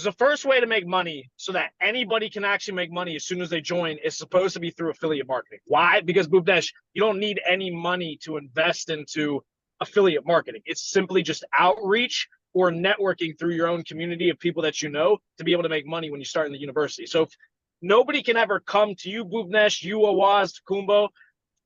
The first way to make money so that anybody can actually make money as soon as they join is supposed to be through affiliate marketing. Why? Because Bhuvanesh, you don't need any money to invest into affiliate marketing. It's simply just outreach or networking through your own community of people that you know to be able to make money when you start in the university. So if nobody can ever come to you, Bhuvanesh, you, Awaz, Kumbo,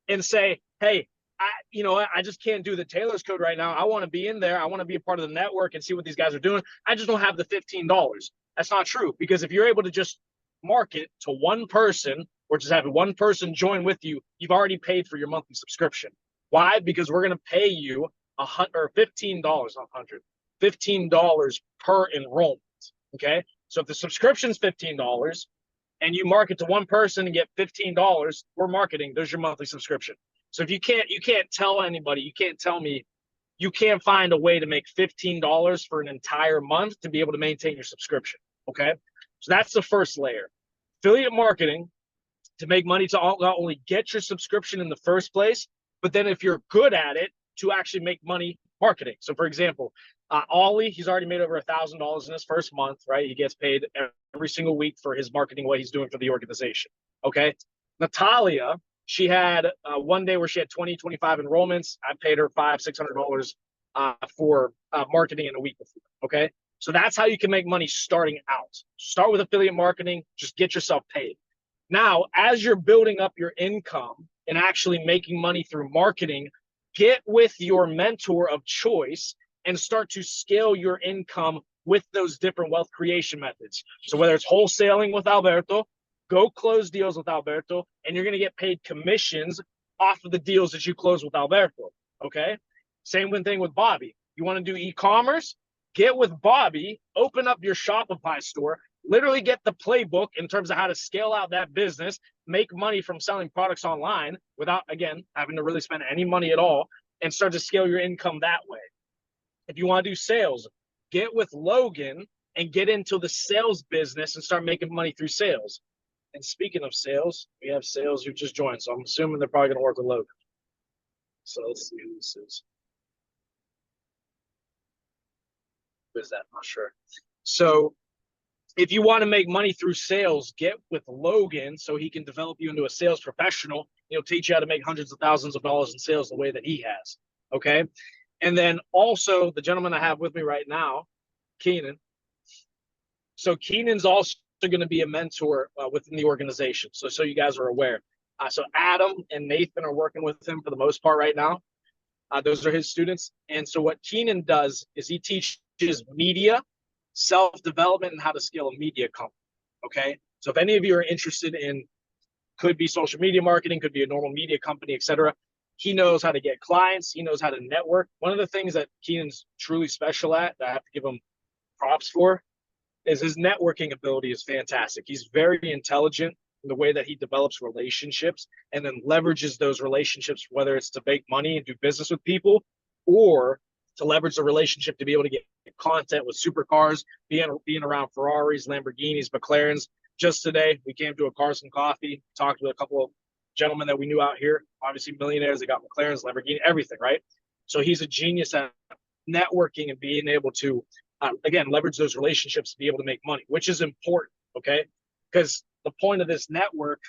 and say, hey, I just can't do the Tailors code right now. I want to be in there. I want to be a part of the network and see what these guys are doing. I just don't have the $15. That's not true, because if you're able to just market to one person or just have one person join with you, you've already paid for your monthly subscription. Why? Because we're going to pay you $15, not 100, $15 per enrollment. Okay. So if the subscription's $15 and you market to one person and get $15, we're marketing. There's your monthly subscription. So if you can't tell anybody, you can't tell me, you can't find a way to make $15 for an entire month to be able to maintain your subscription. Okay. So that's the first layer. Affiliate marketing to make money to not only get your subscription in the first place, but then if you're good at it, to actually make money marketing. So for example, Ollie, he's already made over $1,000 in his first month, right? He gets paid every single week for his marketing, what he's doing for the organization. Okay. Natalia, she had one day where she had 20, 25 enrollments. I paid her $500, $600 for marketing in a week before. Okay. So that's how you can make money starting out. Start with affiliate marketing, just get yourself paid. Now, as you're building up your income and actually making money through marketing, get with your mentor of choice and start to scale your income with those different wealth creation methods. So whether it's wholesaling with Alberto, go close deals with Alberto, and you're going to get paid commissions off of the deals that you close with Alberto. Okay. Same thing with Bobby. You want to do e-commerce? Get with Bobby, open up your Shopify store, literally get the playbook in terms of how to scale out that business, make money from selling products online without, again, having to really spend any money at all, and start to scale your income that way. If you want to do sales, get with Logan and get into the sales business and start making money through sales. And speaking of sales, we have sales who just joined, so I'm assuming they're probably going to work with Logan. So let's see who this is. Who is that? I'm not sure. So if you want to make money through sales, get with Logan so he can develop you into a sales professional. He'll teach you how to make hundreds of thousands of dollars in sales the way that he has. Okay. And then also the gentleman I have with me right now, Keenan. So Keenan's also going to be a mentor within the organization. So you guys are aware. So Adam and Nathan are working with him for the most part right now. Those are his students. And so what Keenan does is he teaches media, self-development, and how to scale a media company. Okay. So if any of you are interested in, could be social media marketing, could be a normal media company, etc., he knows how to get clients. He knows how to network. One of the things that Keenan's truly special at, that I have to give him props for, is his networking ability is fantastic. He's very intelligent in the way that he develops relationships and then leverages those relationships, whether it's to make money and do business with people, or to leverage the relationship to be able to get content with supercars, being around Ferraris, Lamborghinis, McLarens. Just today, we came to a Cars and Coffee, talked with a couple of gentlemen that we knew out here, obviously millionaires. They got McLarens, Lamborghini, everything, right? So he's a genius at networking and being able to, again, leverage those relationships to be able to make money, which is important, okay? Because the point of this network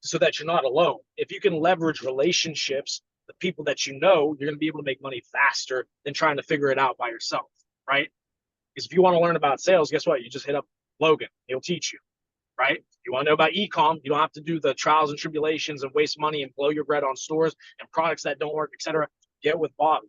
is so that you're not alone. If you can leverage relationships, the people that you know, you're going to be able to make money faster than trying to figure it out by yourself, right? Because if you want to learn about sales, guess what? You just hit up Logan. He'll teach you, right? You want to know about e-com, you don't have to do the trials and tribulations and waste money and blow your bread on stores and products that don't work, etc. Get with Bobby,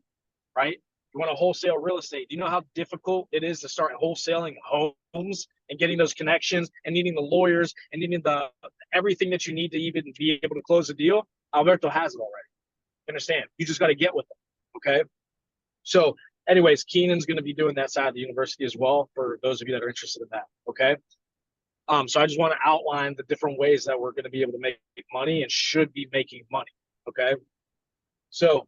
right? You want to wholesale real estate. Do you know how difficult it is to start wholesaling homes and getting those connections and needing the lawyers and needing the everything that you need to even be able to close a deal? Alberto has it already. Understand? You just got to get with them. Okay. So, anyways, Keenan's going to be doing that side of the university as well for those of you that are interested in that. Okay. So I just want to outline the different ways that we're going to be able to make money and should be making money. Okay. So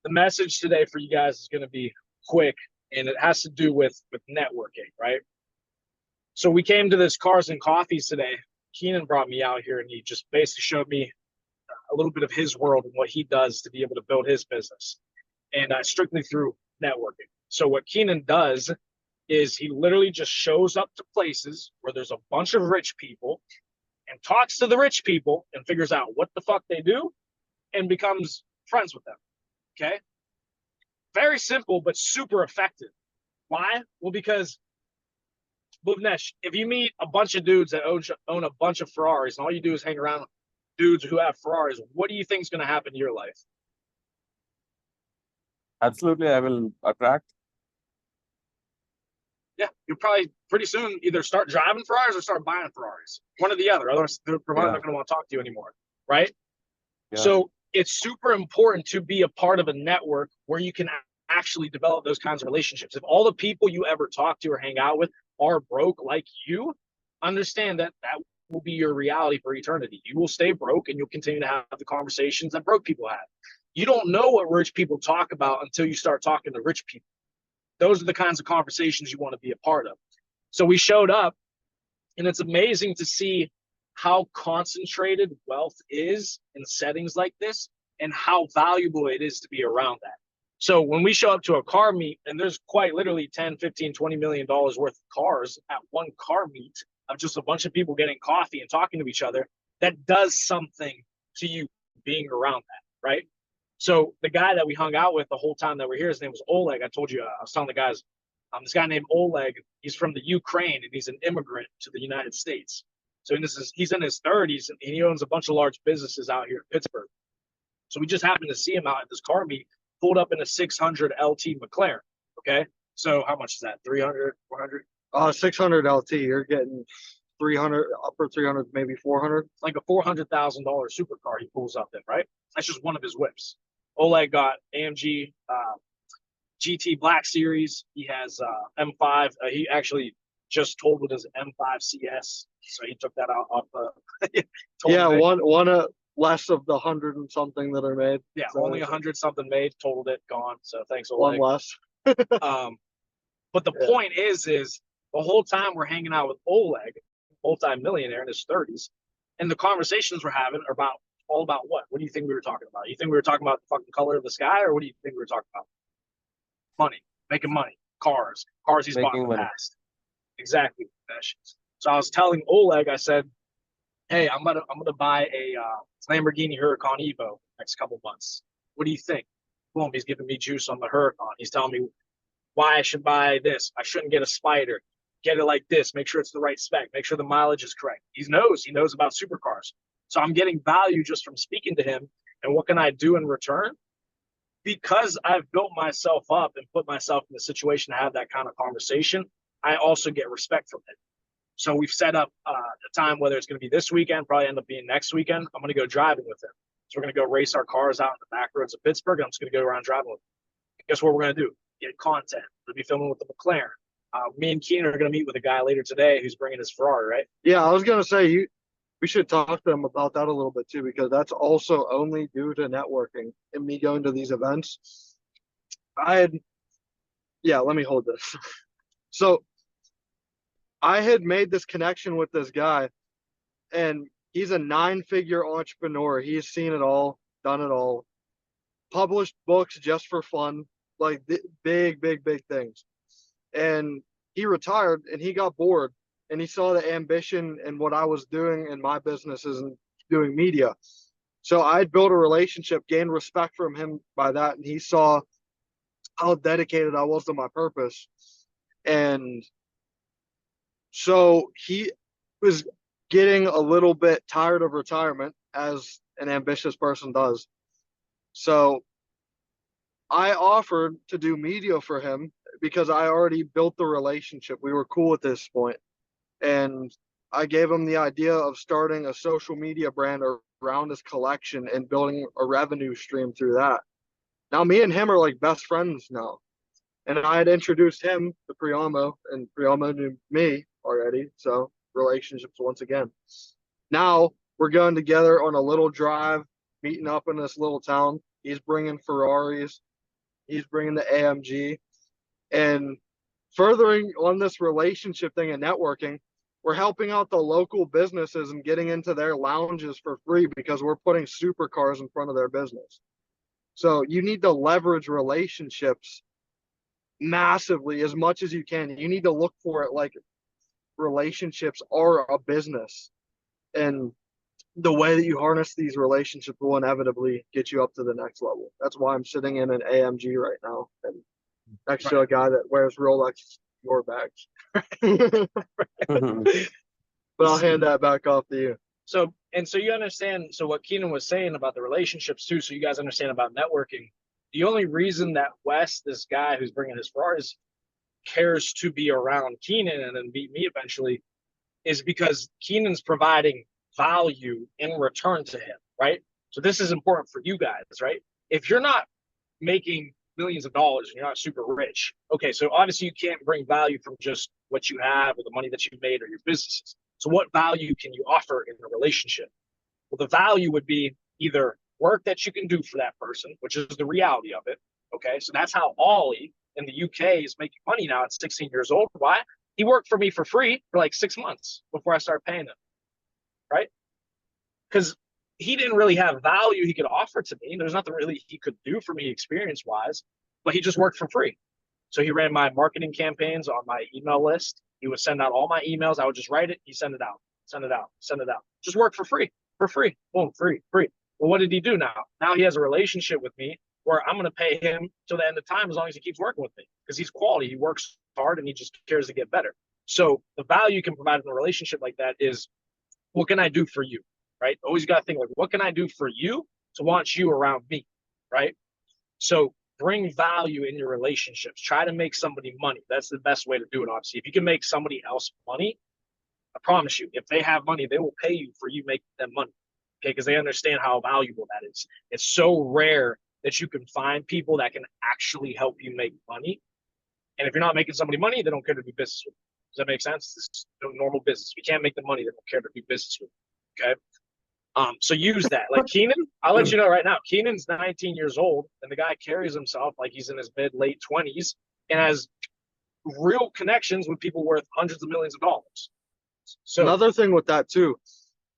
the message today for you guys is going to be quick, and it has to do with networking, right? So we came to this Cars and Coffees today. Keenan brought me out here and he just basically showed me a little bit of his world and what he does to be able to build his business, and strictly through networking. So what Keenan does is he literally just shows up to places where there's a bunch of rich people and talks to the rich people and figures out what the fuck they do and becomes friends with them. Okay. Very simple, but super effective. Why? Well, because Bhuvnesh, if you meet a bunch of dudes that own a bunch of Ferraris and all you do is hang around with dudes who have Ferraris, what do you think is going to happen in your life? Absolutely, I will attract. Yeah, you'll probably pretty soon either start driving Ferraris or start buying Ferraris. One or the other. Otherwise, they're probably not going to want to talk to you anymore, right? Yeah. So it's super important to be a part of a network where you can actually develop those kinds of relationships. If all the people you ever talk to or hang out with are broke like you, understand that that will be your reality for eternity. You will stay broke and you'll continue to have the conversations that broke people have. You don't know what rich people talk about until you start talking to rich people. Those are the kinds of conversations you want to be a part of. So we showed up, and it's amazing to see how concentrated wealth is in settings like this and how valuable it is to be around that. So when we show up to a car meet and there's quite literally 10, 15, $20 million worth of cars at one car meet of just a bunch of people getting coffee and talking to each other, that does something to you being around that, right? So the guy that we hung out with the whole time that we're here, his name was Oleg. I told you, I was telling the guys, this guy named Oleg, he's from the Ukraine and he's an immigrant to the United States. So he's in his 30s and he owns a bunch of large businesses out here in Pittsburgh. So we just happened to see him out at this car meet, pulled up in a 600 LT McLaren. Okay. So how much is that? 300, 400? 600 LT. You're getting 300, upper 300, maybe 400. Like a $400,000 supercar he pulls up in, right? That's just one of his whips. Oleg got AMG GT Black Series. He has M5. He actually just totaled his M5 CS, so he took that out off the. Yeah, one less of the 100 and something that are made. Yeah, so only 100 something made. Totaled it, gone. So thanks, One Oleg. less. But the point is the whole time we're hanging out with Oleg, multi-millionaire in his 30s, and the conversations we're having are all about what? What do you think we were talking about? You think we were talking about the fucking color of the sky, or what do you think we were talking about? Money, making money, cars he's bought in the past. Exactly. So I was telling Oleg, I said, hey, I'm gonna buy a Lamborghini Huracan Evo next couple months. What do you think? Boom, he's giving me juice on the Huracan. He's telling me why I should buy this. I shouldn't get a Spider. Get it like this. Make sure it's the right spec. Make sure the mileage is correct. He knows about supercars. So I'm getting value just from speaking to him. And what can I do in return? Because I've built myself up and put myself in the situation to have that kind of conversation, I also get respect from it. So we've set up a time, whether it's going to be this weekend, probably end up being next weekend. I'm going to go driving with him. So we're going to go race our cars out in the back roads of Pittsburgh. And I'm just going to go around driving with him. Guess what we're going to do? Get content. We'll be filming with the McLaren. Me and Keenan are going to meet with a guy later today who's bringing his Ferrari, right? Yeah, I was going to say, we should talk to them about that a little bit too, because that's also only due to networking and me going to these events. Let me hold this. So I had made this connection with this guy, and he's a 9-figure entrepreneur. He's seen it all, done it all, published books just for fun, like big things. And he retired and he got bored and he saw the ambition in what I was doing in my businesses and doing media. So I'd built a relationship, gained respect from him by that. And he saw how dedicated I was to my purpose. And so he was getting a little bit tired of retirement, as an ambitious person does. So I offered to do media for him because I already built the relationship. We were cool at this point. And I gave him the idea of starting a social media brand around his collection and building a revenue stream through that. Now me and him are like best friends now. And I had introduced him to Priyamo, and Priyamo knew me already. So relationships once again. Now we're going together on a little drive, meeting up in this little town. He's bringing Ferraris. He's bringing the AMG. And furthering on this relationship thing and networking, we're helping out the local businesses and getting into their lounges for free because we're putting supercars in front of their business. So you need to leverage relationships massively as much as you can. You need to look for it like relationships are a business. And the way that you harness these relationships will inevitably get you up to the next level. That's why I'm sitting in an AMG right now and next to a guy that wears Rolex your bags. But I'll hand that back off to you. So you understand, so what Keenan was saying about the relationships too, so you guys understand about networking. The only reason that Wes, this guy who's bringing his Ferraris, cares to be around Keenan and then beat me eventually is because Keenan's providing value in return to him, right? So this is important for you guys, right? If you're not making millions of dollars and you're not super rich, okay, so obviously you can't bring value from just what you have or the money that you've made or your businesses. So what value can you offer in a relationship? Well, the value would be either work that you can do for that person, which is the reality of it. Okay, so that's how Ollie in the UK is making money now at 16 years old. Why? He worked for me for free for like 6 months before I started paying him, right? Because he didn't really have value he could offer to me. There's nothing really he could do for me experience wise, but he just worked for free. So he ran my marketing campaigns on my email list. He would send out all my emails. I would just write it. He send it out, send it out, send it out. Just work for free, for free. Boom, free, free. Well, what did he do now? Now he has a relationship with me where I'm going to pay him till the end of time as long as he keeps working with me because he's quality. He works hard and he just cares to get better. So the value you can provide in a relationship like that is, what can I do for you, right? Always got to think like, what can I do for you to want you around me, right? So bring value in your relationships. Try to make somebody money. That's the best way to do it, obviously. If you can make somebody else money, I promise you, if they have money, they will pay you for you making them money, okay? Because they understand how valuable that is. It's so rare that you can find people that can actually help you make money. And if you're not making somebody money, they don't care to do business with you. Does that make sense? This is normal business. If you can't make the money, they don't care to do business with you, okay? So use that. Like Keenan, I'll let you know right now. Keenan's 19 years old, and the guy carries himself like he's in his late 20s and has real connections with people worth hundreds of millions of dollars. So another thing with that too,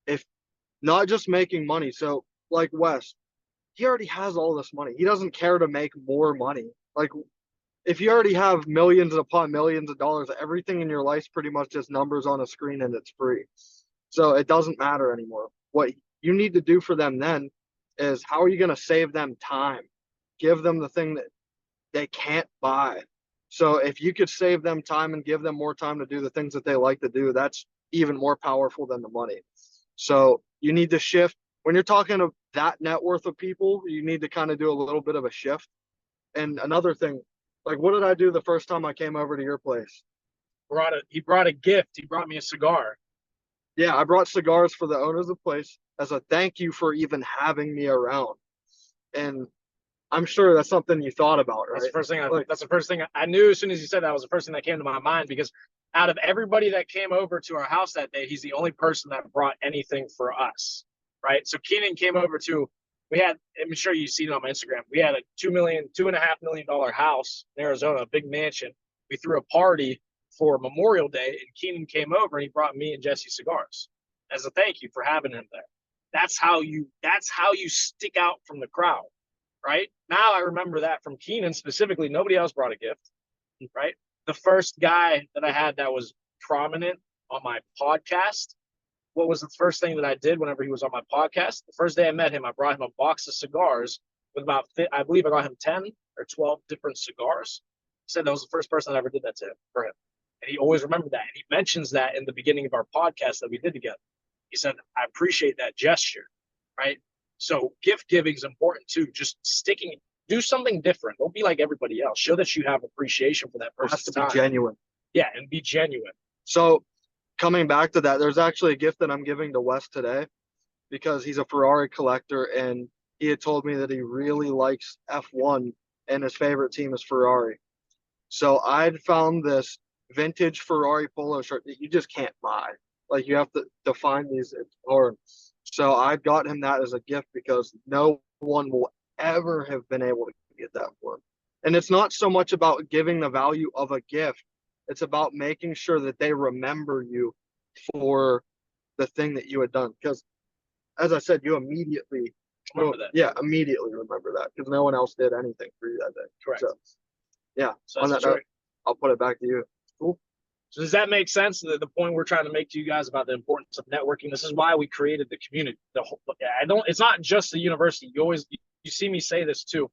if not just making money, so like Wes, he already has all this money. He doesn't care to make more money. Like if you already have millions upon millions of dollars, everything in your life's pretty much just numbers on a screen and it's free. So it doesn't matter anymore. What you need to do for them then is, how are you going to save them time? Give them the thing that they can't buy. So if you could save them time and give them more time to do the things that they like to do, that's even more powerful than the money. So you need to shift. When you're talking of that net worth of people, you need to kind of do a little bit of a shift. And another thing, like what did I do the first time I came over to your place? He brought a gift. He brought me a cigar. Yeah, I brought cigars for the owners of the place as a thank you for even having me around. And I'm sure that's something you thought about, right? That's the first thing. That's the first thing I knew as soon as you said that was the first thing that came to my mind, because out of everybody that came over to our house that day, he's the only person that brought anything for us, right? So Keenan came over to. I'm sure you've seen it on my Instagram. We had a $2.5 million house in Arizona, a big mansion. We threw a party for Memorial Day, and Keenan came over and he brought me and Jesse cigars as a thank you for having him there. That's how you stick out from the crowd, right? Now I remember that from Keenan specifically. Nobody else brought a gift, right? The first guy that I had that was prominent on my podcast, what was the first thing that I did whenever he was on my podcast? The first day I met him, I brought him a box of cigars with I believe I got him 10 or 12 different cigars. He said that was the first person that ever did that for him. And he always remembered that. And he mentions that in the beginning of our podcast that we did together. He said, I appreciate that gesture, right? So gift giving is important too. Just do something different. Don't be like everybody else. Show that you have appreciation for that person's time. It has to be genuine. Yeah, and be genuine. So coming back to that, there's actually a gift that I'm giving to Wes today because he's a Ferrari collector, and he had told me that he really likes F1 and his favorite team is Ferrari. So I'd found this vintage Ferrari polo shirt that you just can't buy. Like you have to find these. It's hard. So I got him that as a gift because no one will ever have been able to get that for him. And it's not so much about giving the value of a gift. It's about making sure that they remember you for the thing that you had done. Because as I said, you immediately remember that. Yeah, immediately remember that because no one else did anything for you that day. Correct. So, Yeah. So On that's that right. note, I'll put it back to you. Cool. So does that make sense? The point we're trying to make to you guys about the importance of networking. This is why we created the community. The whole, I don't. It's not just the university. You see me say this too.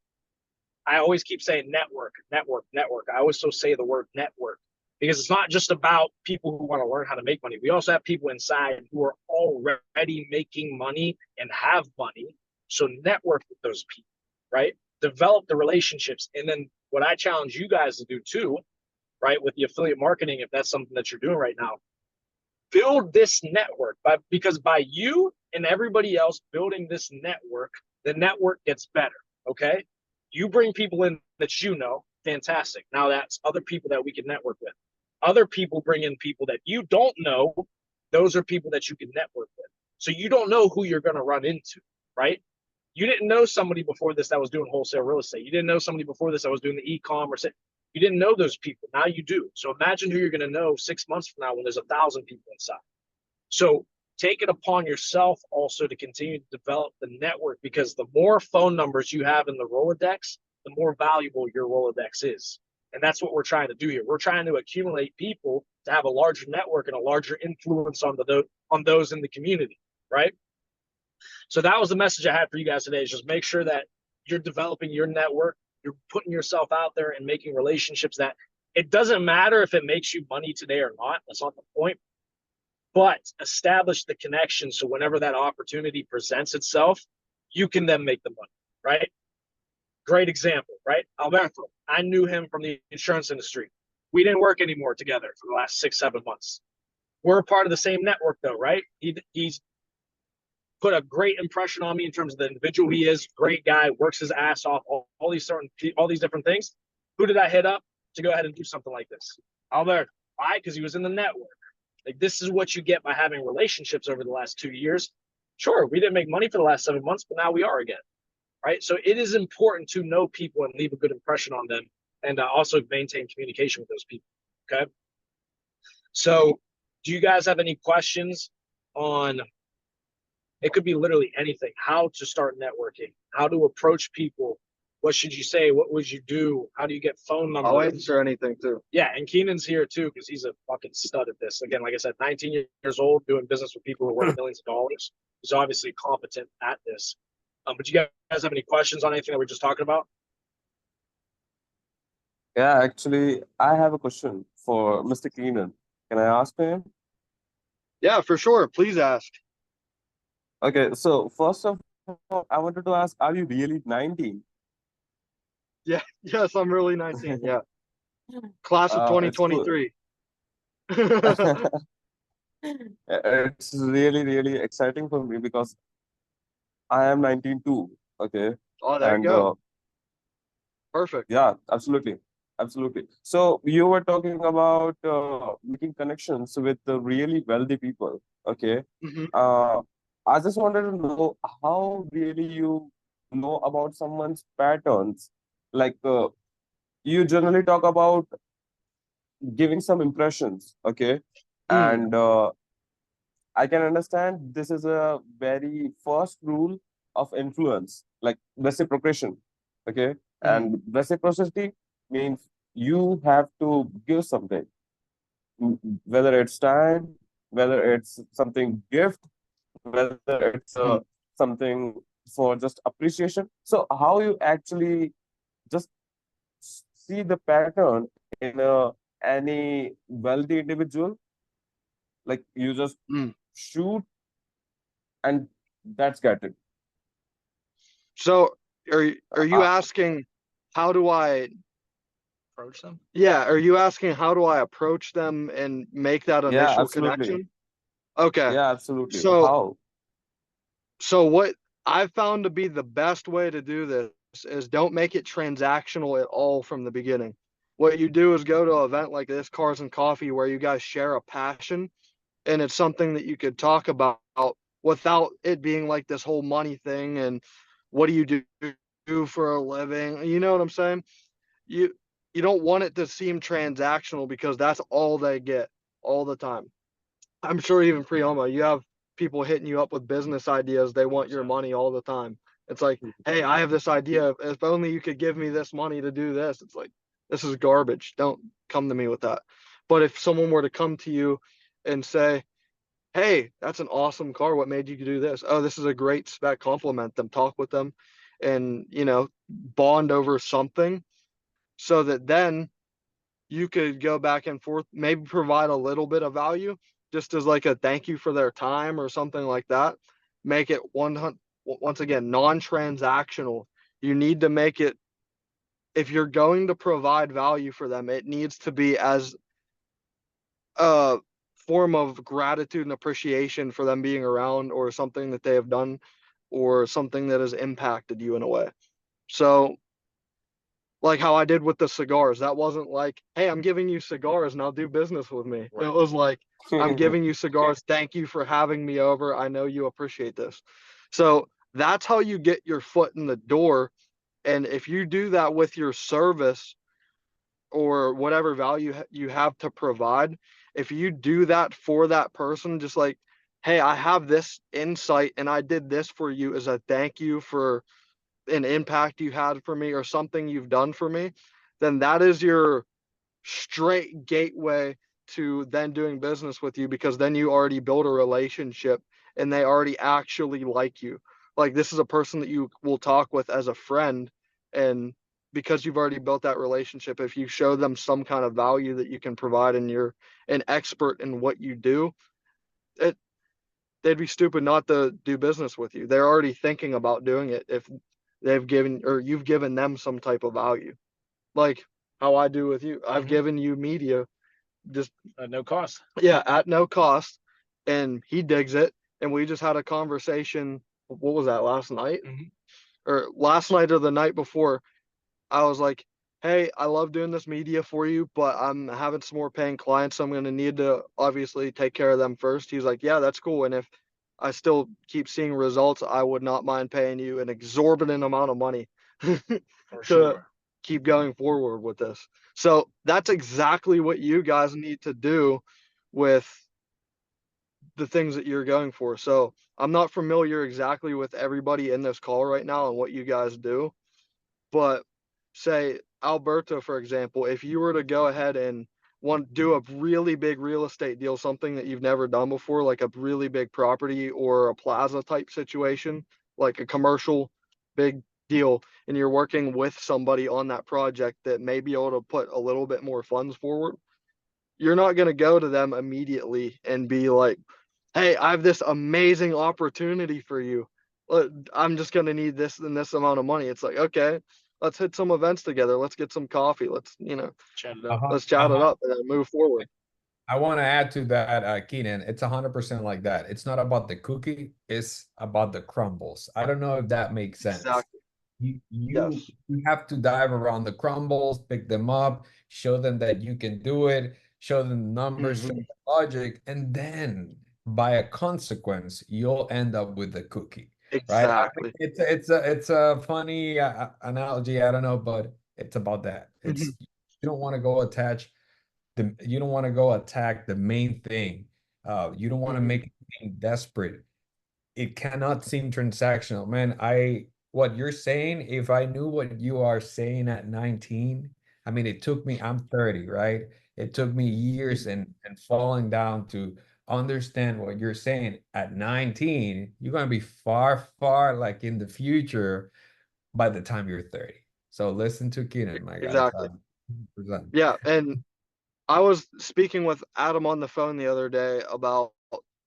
I always keep saying network, network, network. I always so say the word network because it's not just about people who want to learn how to make money. We also have people inside who are already making money and have money. So network with those people, right? Develop the relationships. And then what I challenge you guys to do too, right, with the affiliate marketing, if that's something that you're doing right now, build this network because by you and everybody else building this network, the network gets better. Okay. You bring people in that you know, fantastic. Now that's other people that we can network with. Other people bring in people that you don't know. Those are people that you can network with. So you don't know who you're going to run into, right? You didn't know somebody before this that was doing wholesale real estate. You didn't know somebody before this that was doing the e-commerce. You didn't know those people. Now you do. So imagine who you're going to know 6 months from now when there's 1,000 people inside. So take it upon yourself also to continue to develop the network because the more phone numbers you have in the Rolodex, the more valuable your Rolodex is. And that's what we're trying to do here. We're trying to accumulate people to have a larger network and a larger influence on those in the community, right? So that was the message I had for you guys today is just make sure that you're developing your network, you're putting yourself out there and making relationships that it doesn't matter if it makes you money today or not. That's not the point. But establish the connection so whenever that opportunity presents itself, you can then make the money, right? Great example, right? Alberto, I knew him from the insurance industry. We didn't work anymore together for the last 6-7 months. We're a part of the same network though, right? He's put a great impression on me in terms of the individual he is. Great guy, works his ass off, all these different things. Who did I hit up to go ahead and do something like this? Albert. Why? Because he was in the network. Like this is what you get by having relationships over the last 2 years. Sure, we didn't make money for the last 7 months, but now we are again, right? So it is important to know people and leave a good impression on them, and also maintain communication with those people. Okay. So, do you guys have any questions on? It could be literally anything. How to start networking, how to approach people. What should you say? What would you do? How do you get phone numbers? I'll answer anything too. Yeah, and Keenan's here too because he's a fucking stud at this. Again, like I said, 19 years old, doing business with people who are worth millions of dollars. He's obviously competent at this. But you guys have any questions on anything that we're just talking about? Yeah, actually, I have a question for Mr. Keenan. Can I ask him? Yeah, for sure. Please ask. Okay, so first of all, I wanted to ask, are you really 19? Yeah, yes, I'm really 19. Yeah. Class of It's cool. 2023. It's really, really exciting for me because I am 19 too. Okay. Oh, there you And go. Perfect. yeah, absolutely. Absolutely. So you were talking about making connections with the really wealthy people. Okay. Mhm. I just wanted to know how really you know about someone's patterns. Like you generally talk about giving some impressions. Okay. Mm. And I can understand this is a very first rule of influence, like reciprocation. Okay. Mm. And reciprocity means you have to give something, whether it's time, whether it's something gift, whether it's Mm. something for just appreciation. So, how you actually just see the pattern in any wealthy individual, like you just Mm. shoot and that's get it. So are you Uh, asking how do I Approach them. yeah, are you asking how do I approach them and make that yeah, initial absolutely. connection? Okay. Yeah, absolutely. So How? what I've found to be the best way to do this is don't make it transactional at all from the beginning. What you do is go to an event like this, Cars and Coffee, where you guys share a passion and it's something that you could talk about without it being like this whole money thing and what do you do for a living? You know what I'm saying? You you don't want it to seem transactional because that's all they get all the time. I'm sure even pre-Alma, you have people hitting you up with business ideas. They want your money all the time. It's like, hey, I have this idea. If only you could give me this money to do this. It's like, This is garbage. Don't come to me with that. But if someone were to come to you and say, hey, that's an awesome car. What made you do this? Oh, this is a great spec. Compliment them, talk with them, and, you know, bond over something so that then you could go back and forth, maybe provide a little bit of value just as like a thank you for their time or something like that. Make it once again non-transactional. You need to make it, if you're going to provide value for them, it needs to be as a form of gratitude and appreciation for them being around, or something that they have done, or something that has impacted you in a way. So like how I did with the cigars, that wasn't like, hey, I'm giving you cigars and I'll do business with me. Right. It was like, I'm giving you cigars. Thank you for having me over. I know you appreciate this. So that's how you get your foot in the door. And if you do that with your service or whatever value you have to provide, if you do that for that person, just like, hey, I have this insight and I did this for you as a thank you for an impact you had for me or something you've done for me, then that is your straight gateway to then doing business with you, because then you already build a relationship and they already actually like you. Like, this is a person that you will talk with as a friend, and because you've already built that relationship, if you show them some kind of value that you can provide and you're an expert in what you do, it they'd be stupid not to do business with you. They're already thinking about doing it if they've given, or you've given them some type of value. Like how I do with you. I've given you media just At no cost. yeah, at no cost, and he digs it. And we just had a conversation. What was that, last night? Or last night or the night before? I was like, hey, I love doing this media for you, but I'm having some more paying clients, so I'm going to need to obviously take care of them first. He's like, yeah, that's cool. And if I still keep seeing results, I would not mind paying you an exorbitant amount of money For to sure. keep going forward with this. So that's exactly what you guys need to do with the things that you're going for. So I'm not familiar exactly with everybody in this call right now and what you guys do, but say Alberto, for example, if you were to go ahead and want to do a really big real estate deal, something that you've never done before, like a really big property or a plaza type situation, like a commercial big deal, and you're working with somebody on that project that may be able to put a little bit more funds forward, you're not going to go to them immediately and be like, hey, I have this amazing opportunity for you. I'm just going to need this and this amount of money. It's like, okay, let's hit some events together. Let's get some coffee. Let's, Chat it up. Uh-huh, let's chat it uh-huh. up and then move forward. I want to add to that, Keenan. It's 100% like that. It's not about the cookie, it's about the crumbles. I don't know if that makes sense. Exactly. You Yes. you have to dive around the crumbles, pick them up, show them that you can do it, show them the numbers, show Mhm. them logic, and then by a consequence, you'll end up with the cookie, right? I think Exactly. it's a funny analogy. I don't know, but it's about that. It's Mhm. you don't want to go attach you don't want to go attack the main thing. You don't want to Mhm. make it desperate. It cannot seem transactional, man. What you're saying, if I knew what you are saying at 19, I mean, it took me, I'm 30, right? It took me years and falling down to understand what you're saying at 19. You're going to be far, far like in the future by the time you're 30. So listen to Keenan, my guy. It's Exactly. 100%. Yeah. And I was speaking with Adam on the phone the other day about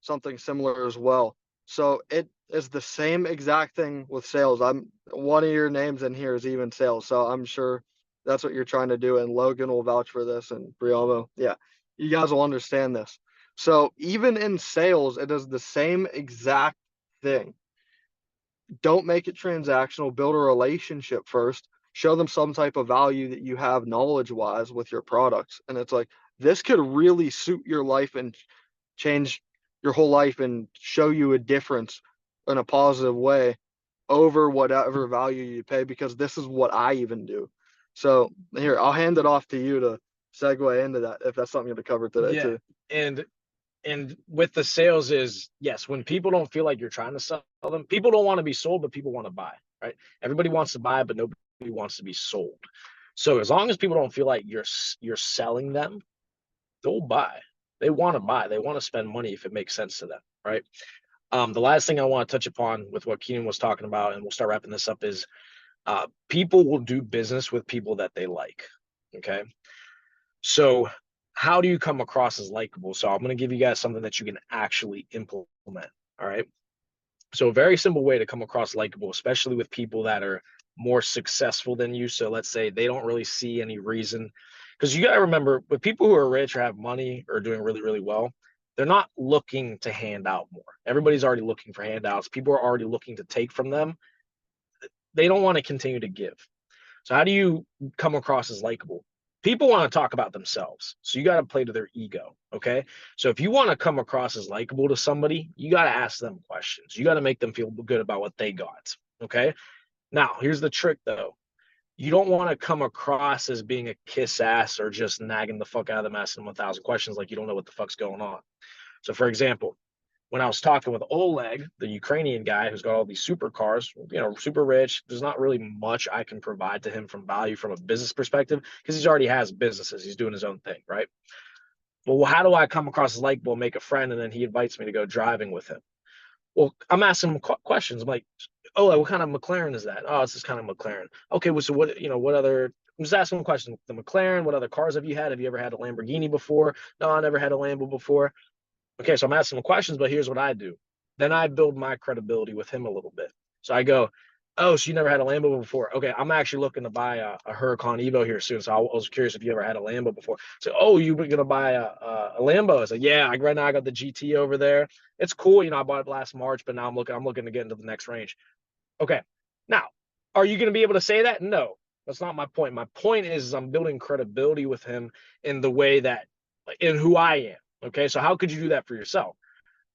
something similar as well. So it is the same exact thing with sales. I'm one of your names in here is even sales. So I'm sure that's what you're trying to do. And Logan will vouch for this, and Briamo. Yeah, you guys will understand this. So even in sales, it is the same exact thing. Don't make it transactional. Build a relationship first. Show them some type of value that you have knowledge wise with your products. And it's like, this could really suit your life and change your whole life and show you a difference in a positive way over whatever value you pay, because this is what I even do. So here, I'll hand it off to you to segue into that if that's something to cover today Yeah. too. And with the sales is, yes, when people don't feel like you're trying to sell them, people don't want to be sold, but people want to buy, right? Everybody wants to buy, but nobody wants to be sold. So as long as people don't feel like you're selling them, they'll buy. They want to buy. They want to spend money if it makes sense to them, right? The last thing I want to touch upon with what Keenan was talking about, and we'll start wrapping this up, is people will do business with people that they like. Okay. So how do you come across as likable? So I'm going to give you guys something that you can actually implement. All right. So a very simple way to come across likable, especially with people that are more successful than you. So let's say they don't really see any reason, because you got to remember, with people who are rich or have money or doing really, really well, they're not looking to hand out more. Everybody's already looking for handouts. People are already looking to take from them. They don't want to continue to give. So how do you come across as likable? People want to talk about themselves. So you got to play to their ego. Okay. So if you want to come across as likable to somebody, you got to ask them questions. You got to make them feel good about what they got. Okay. Now, here's the trick though. You don't want to come across as being a kiss ass or just nagging the fuck out of them, asking them 1,000 questions like you don't know what the fuck's going on. So, for example, when I was talking with Oleg, the Ukrainian guy who's got all these supercars, super rich, there's not really much I can provide to him from value from a business perspective because he already has businesses. He's doing his own thing, right? Well, how do I come across as likable, make a friend, and then he invites me to go driving with him? Well, I'm asking him questions. I'm like, oh, what kind of McLaren is that? Oh, it's this kind of McLaren. Okay, well, so what other? I'm just asking him questions. The McLaren, what other cars have you had? Have you ever had a Lamborghini before? No, I never had a Lambo before. Okay, so I'm asking him questions, but here's what I do. Then I build my credibility with him a little bit. So I go, oh, so you never had a Lambo before? Okay, I'm actually looking to buy a Huracan Evo here soon. So I was curious if you ever had a Lambo before. So, oh, you were gonna buy a Lambo? I said, yeah. Right now I got the GT over there. It's cool. I bought it last March, but now I'm looking to get into the next range. Okay, now are you gonna be able to say that? No, that's not my point. My point is I'm building credibility with him in the way that in who I am. Okay, so how could you do that for yourself?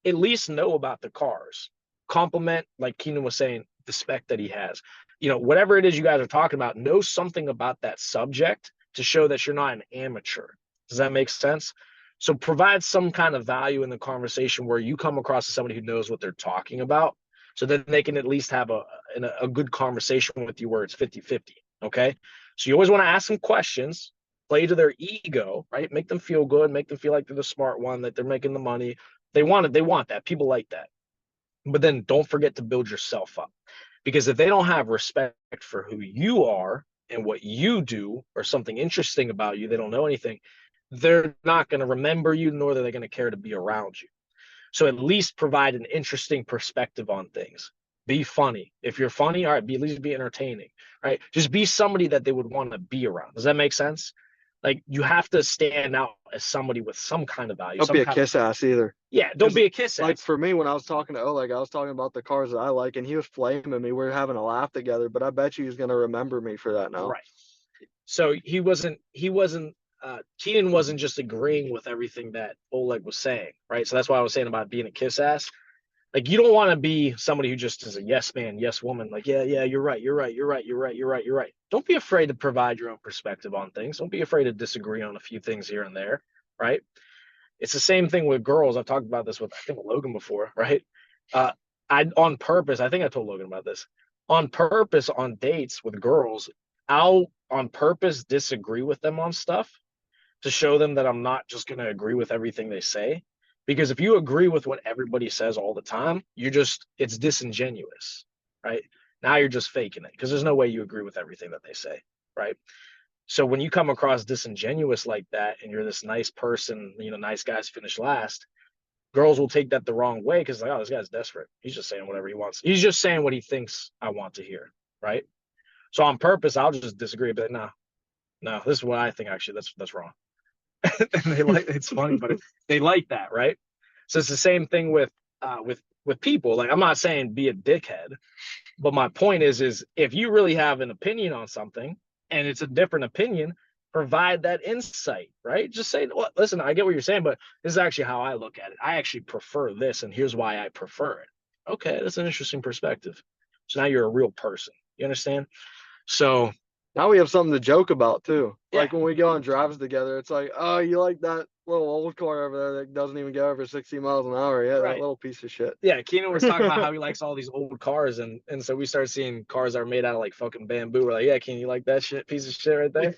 At least know about the cars. Compliment, like Keenan was saying, the spec that he has. Whatever it is you guys are talking about, know something about that subject to show that you're not an amateur. Does that make sense? So provide some kind of value in the conversation where you come across as somebody who knows what they're talking about. So then they can at least have a good conversation with you where it's 50-50. Okay. So you always want to ask them questions, play to their ego, right? Make them feel good, make them feel like they're the smart one, that they're making the money. They want it. They want that. People like that. But then don't forget to build yourself up. Because if they don't have respect for who you are and what you do or something interesting about you, they don't know anything, they're not going to remember you, nor are they going to care to be around you. So at least provide an interesting perspective on things. Be funny. If you're funny, all right, at least be entertaining, right? Just be somebody that they would want to be around. Does that make sense? Like you have to stand out as somebody with some kind of value. Don't be a kiss ass either. Yeah, don't be a kiss ass. Like for me, when I was talking to Oleg, I was talking about the cars that I like, and he was flaming me. We were having a laugh together, but I bet you he's gonna remember me for that now. Right. So Keenan wasn't just agreeing with everything that Oleg was saying, right? So that's why I was saying about being a kiss ass. Like you don't want to be somebody who just is a yes man, yes woman. Like, yeah, you're right, you're right, you're right, you're right, you're right, you're right. Don't be afraid to provide your own perspective on things. Don't be afraid to disagree on a few things here and there, right? It's the same thing with girls. I've talked about this with I think Logan before, right? I on purpose, I think I told Logan about this. On purpose on dates with girls, I'll on purpose disagree with them on stuff to show them that I'm not just going to agree with everything they say. Because if you agree with what everybody says all the time, it's disingenuous, right? Now you're just faking it because there's no way you agree with everything that they say, right? So when you come across disingenuous like that and you're this nice person, nice guys finish last, girls will take that the wrong way because like, oh, this guy's desperate. He's just saying whatever he wants. He's just saying what he thinks I want to hear, right? So on purpose, I'll just disagree, but no, this is what I think actually that's wrong. And it's funny, but they like that, right? So it's the same thing with people. Like I'm not saying be a dickhead, but my point is if you really have an opinion on something and it's a different opinion, provide that insight, right? Just say, well, listen, I get what you're saying, but this is actually how I look at it. I actually prefer this, and here's why I prefer it. Okay, that's an interesting perspective. So now you're a real person. You understand? So Now we have something to joke about too. Yeah. Like when we go on drives together, it's like, oh, you like that little old car over there that doesn't even go over 60 miles an hour? Yeah, Right. that little piece of shit. Yeah, Keenan was talking about how he likes all these old cars, and so we started seeing cars that are made out of like fucking bamboo. We're like, yeah, Keenan, you like that shit, piece of shit right there?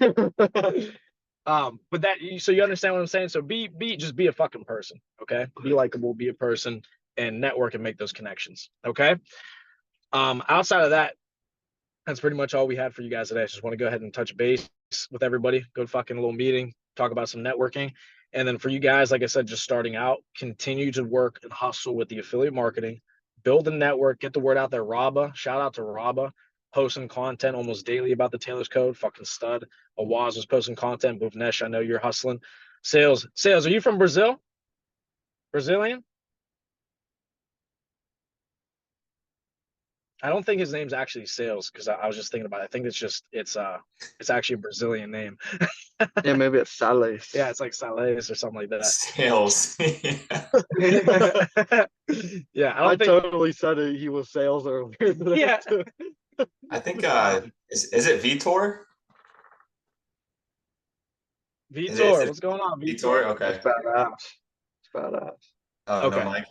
But that, so you understand what I'm saying? So just be a fucking person, okay? Be likable, be a person, and network and make those connections, okay? Outside of that, that's pretty much all we had for you guys today. I just want to go ahead and touch base with everybody, go to fucking little meeting, talk about some networking. And then for you guys, like I said, just starting out, continue to work and hustle with the affiliate marketing, build a network, get the word out there. Raba, shout out to Raba, posting content almost daily about the Tailors Code, fucking stud. Awaz was posting content. Buvnesh, I know you're hustling. Sales, are you from Brazil? Brazilian? I don't think his name's actually Sales because I was just thinking about it. I think it's actually a Brazilian name. Yeah, maybe it's Sales. Yeah, it's like Sales or something like that. Sales. Yeah, I I don't think. totally said he was sales earlier today. Yeah. too. I think is it Vitor? Vitor, what's going on, Vitor? Vitor? Okay. It's badass. It's badass. Oh, Okay. no, Mike.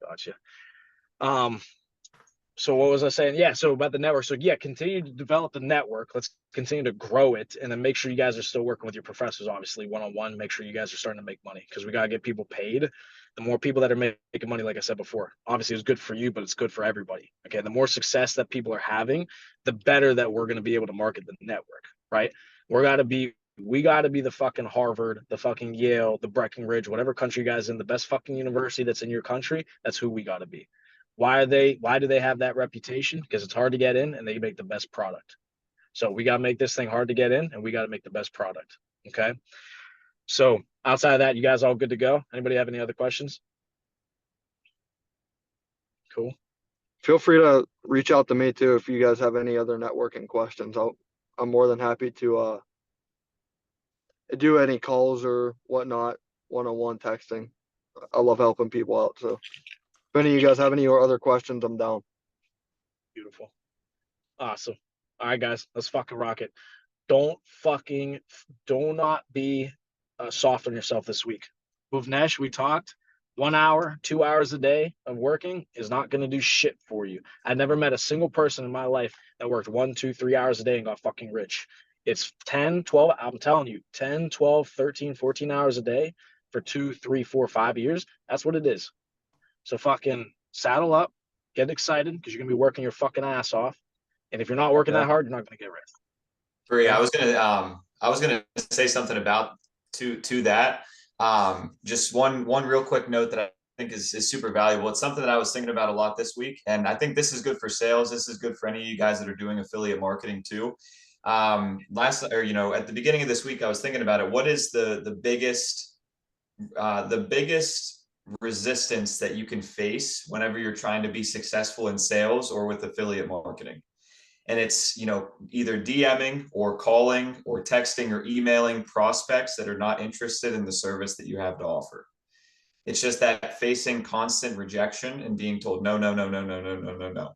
Gotcha. So what was I saying? Yeah, so about the network. So yeah, continue to develop the network. Let's continue to grow it, and then make sure you guys are still working with your professors, obviously one-on-one. Make sure you guys are starting to make money because we gotta get people paid. The more people that are making money, like I said before, obviously it's good for you, but it's good for everybody. Okay, the more success that people are having, the better that we're gonna be able to market the network, right? We gotta be the fucking Harvard, the fucking Yale, the Breckenridge, whatever country you guys in, the best fucking university that's in your country. That's who we gotta be. Why do they have that reputation? Because it's hard to get in and they make the best product. So we got to make this thing hard to get in and we got to make the best product. Okay. So outside of that, you guys all good to go? Anybody have any other questions? Cool. Feel free to reach out to me too if you guys have any other networking questions. I'm more than happy to do any calls or whatnot, one-on-one texting. I love helping people out. So if any of you guys have any other questions, I'm down. Beautiful. Awesome. All right, guys, let's fucking rock it. Do not be soft on yourself this week. Bhuvnesh, we talked. 1 hour, 2 hours a day of working is not going to do shit for you. I never met a single person in my life that worked 1, 2, 3 hours a day and got fucking rich. It's 10, 12, I'm telling you, 10, 12, 13, 14 hours a day for 2, 3, 4, 5 years. That's what it is. So fucking saddle up, get excited because you're going to be working your fucking ass off. And if you're not working that hard, you're not going to get rich. Bree, I was gonna say something about to that. Just one real quick note that I think is super valuable. It's something that I was thinking about a lot this week, and I think this is good for sales. This is good for any of you guys that are doing affiliate marketing too. At the beginning of this week, I was thinking about it. What is the biggest resistance that you can face whenever you're trying to be successful in sales or with affiliate marketing? And it's, either DMing or calling or texting or emailing prospects that are not interested in the service that you have to offer. It's just that facing constant rejection and being told no, no, no, no, no, no, no, no, no.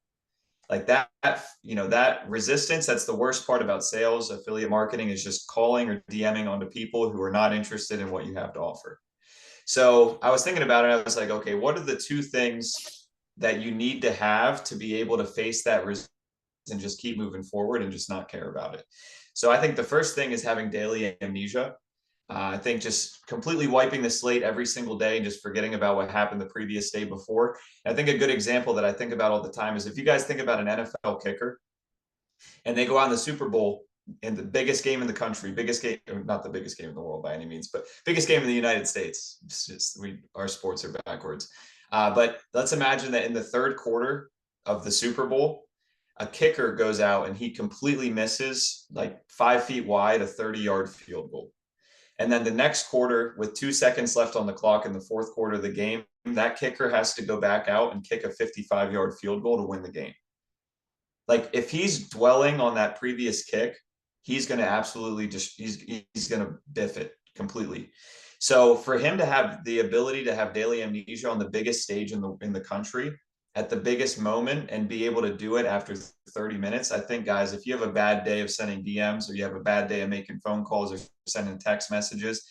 Like that, that resistance, that's the worst part about sales. Affiliate marketing is just calling or DMing onto people who are not interested in what you have to offer. So I was thinking about it. I was like, okay, what are the two things that you need to have to be able to face that resistance and just keep moving forward and just not care about it? So I think the first thing is having daily amnesia. I think just completely wiping the slate every single day and just forgetting about what happened the previous day before. And I think a good example that I think about all the time is if you guys think about an NFL kicker and they go on the Super Bowl in the biggest game in the country, biggest game, not the biggest game in the world by any means, but biggest game in the United States. It's just, our sports are backwards. But let's imagine that in the third quarter of the Super Bowl, a kicker goes out and he completely misses, like 5 feet wide, a 30-yard field goal. And then the next quarter, with 2 seconds left on the clock in the fourth quarter of the game, that kicker has to go back out and kick a 55-yard field goal to win the game. Like if he's dwelling on that previous kick, he's going to absolutely he's going to biff it completely. So for him to have the ability to have daily amnesia on the biggest stage in the country at the biggest moment and be able to do it after 30 minutes. I think, guys, if you have a bad day of sending DMs or you have a bad day of making phone calls or sending text messages,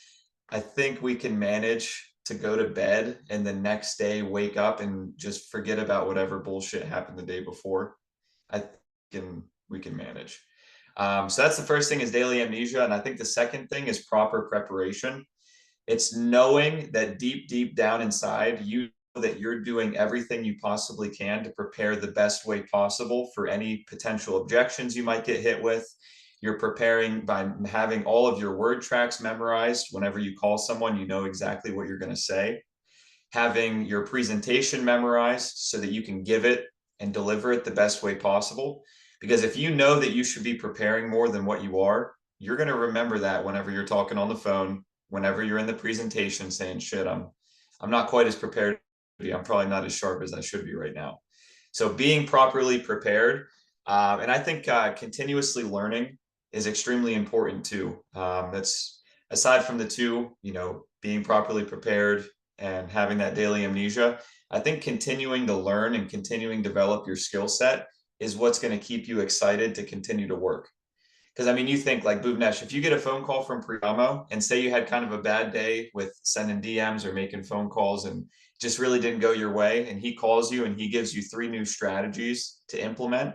I think we can manage to go to bed and the next day wake up and just forget about whatever bullshit happened the day before. We can manage. So that's the first thing, is daily amnesia. And I think the second thing is proper preparation. It's knowing that deep down inside, you know that you're doing everything you possibly can to prepare the best way possible for any potential objections you might get hit with. You're preparing by having all of your word tracks memorized. Whenever you call someone, you know exactly what you're going to say. Having your presentation memorized so that you can give it and deliver it the best way possible. Because if you know that you should be preparing more than what you are, you're going to remember that whenever you're talking on the phone, whenever you're in the presentation saying, shit, I'm not quite as prepared to be. I'm probably not as sharp as I should be right now. So being properly prepared. And I think continuously learning is extremely important too. That's aside from the two, being properly prepared and having that daily amnesia. I think continuing to learn and continuing to develop your skill set is what's going to keep you excited to continue to work. Because I mean, you think like Bhuvnesh, if you get a phone call from Priyamo and say you had kind of a bad day with sending DMs or making phone calls and just really didn't go your way, and he calls you and he gives you 3 new strategies to implement,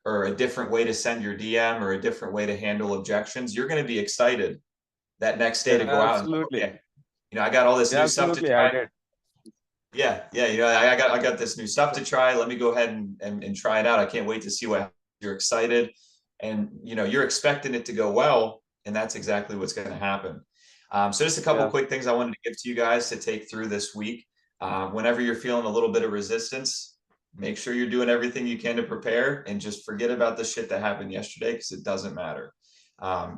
or a different way to send your DM, or a different way to handle objections, you're going to be excited that next day to go out and, Absolutely. okay, I got all this new stuff to Absolutely, try. I did. Yeah, I got this new stuff to try. Let me go ahead and try it out. I can't wait to see what you're excited, and you're expecting it to go well, and that's exactly what's going to happen. So just a couple quick things I wanted to give to you guys to take through this week. Whenever you're feeling a little bit of resistance, make sure you're doing everything you can to prepare, and just forget about the shit that happened yesterday, because it doesn't matter.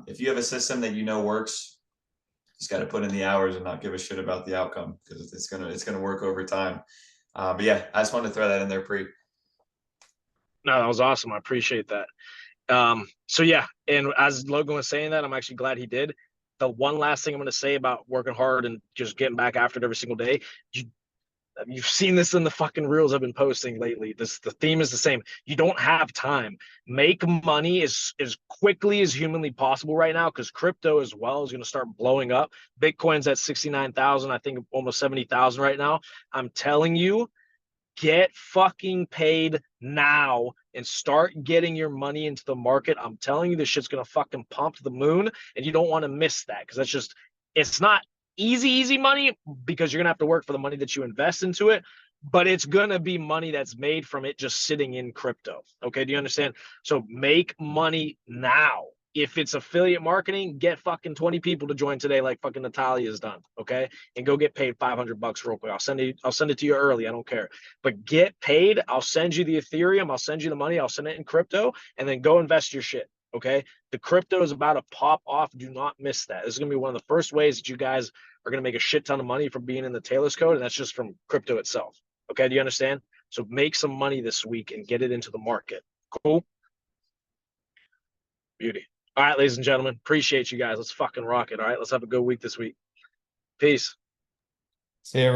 If you have a system that works, just got to put in the hours and not give a shit about the outcome, because it's gonna work over time. But yeah, I just wanted to throw that in there, Pre. No, that was awesome. I appreciate that. So yeah, and as Logan was saying that, I'm actually glad he did. The one last thing I'm going to say about working hard and just getting back after it every single day, you've seen this in the fucking reels I've been posting lately. The theme is the same. You don't have time. Make money as quickly as humanly possible right now, because crypto as well is going to start blowing up. Bitcoin's at 69,000, I think almost 70,000 right now. I'm telling you, get fucking paid now and start getting your money into the market. I'm telling you, this shit's gonna fucking pump to the moon, and you don't want to miss that, because it's not easy money, because you're gonna have to work for the money that you invest into it, but it's gonna be money that's made from it just sitting in crypto. Okay, do you understand? So make money now. If it's affiliate marketing, get fucking 20 people to join today, like fucking Natalia's done. Okay, and go get paid $500 real quick. I'll send it to you early. I don't care, but get paid. I'll send you the Ethereum. I'll send you the money. I'll send it in crypto, and then go invest your shit. Okay, the crypto is about to pop off. Do not miss that. This is gonna be one of the first ways that you guys are gonna make a shit ton of money from being in the Tailors code, and that's just from crypto itself. Okay, do you understand? So make some money this week and get it into the market. Cool. Beauty. All right, ladies and gentlemen, appreciate you guys. Let's fucking rock it. All right, let's have a good week this week. Peace. See you.